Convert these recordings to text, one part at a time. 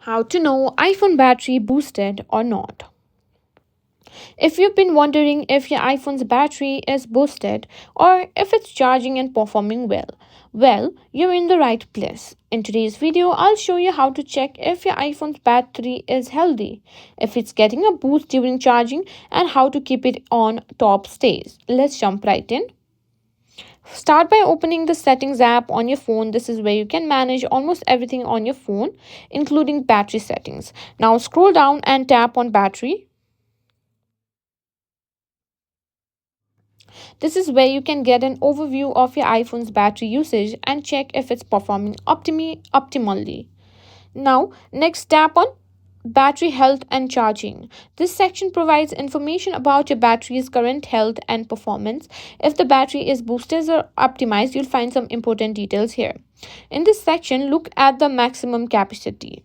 How to know iPhone battery boosted or not. If you've been wondering if your iPhone's battery is boosted or if it's charging and performing well, you're in the right place. In today's video, I'll show you how to check if your iPhone's battery is healthy, if it's getting a boost during charging, and how to keep it on top stays. Let's jump right in. Start by opening the settings app on your phone. This is where you can manage almost everything on your phone, including battery settings. Now scroll down and tap on battery. This is where you can get an overview of your iPhone's battery usage and check if it's performing optimally. Now, next tap on battery health and charging. This section provides information about your battery's current health and performance. If the battery is boosted or optimized, you'll find some important details here. In this section, look at the maximum capacity.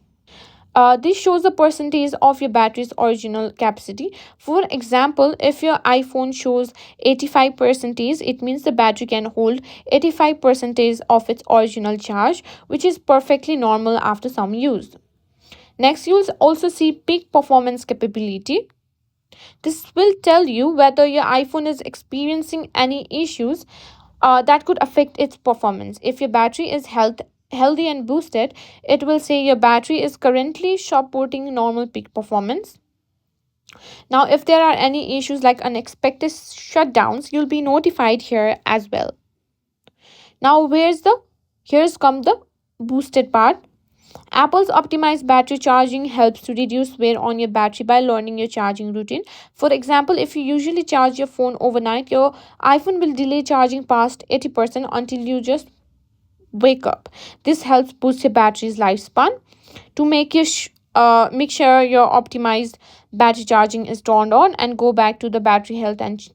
This shows the percentage of your battery's original capacity. For example, if your iPhone shows 85%, it means the battery can hold 85% of its original charge, which is perfectly normal after some use. Next, you'll also see peak performance capability. This will tell you whether your iPhone is experiencing any issues that could affect its performance. If your battery is healthy and boosted, it will say your battery is currently supporting normal peak performance. Now, if there are any issues like unexpected shutdowns, you'll be notified here as well. Now, here's come the boosted part. Apple's optimized battery charging helps to reduce wear on your battery by learning your charging routine. For example, if you usually charge your phone overnight, your iPhone will delay charging past 80% until you just wake up. This helps boost your battery's lifespan. To make sure your optimized battery charging is turned on, and go back to the battery health and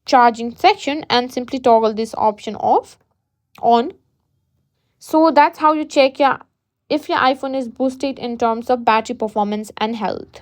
charging section and simply toggle this option off on. So that's how you check if your iPhone is boosted in terms of battery performance and health.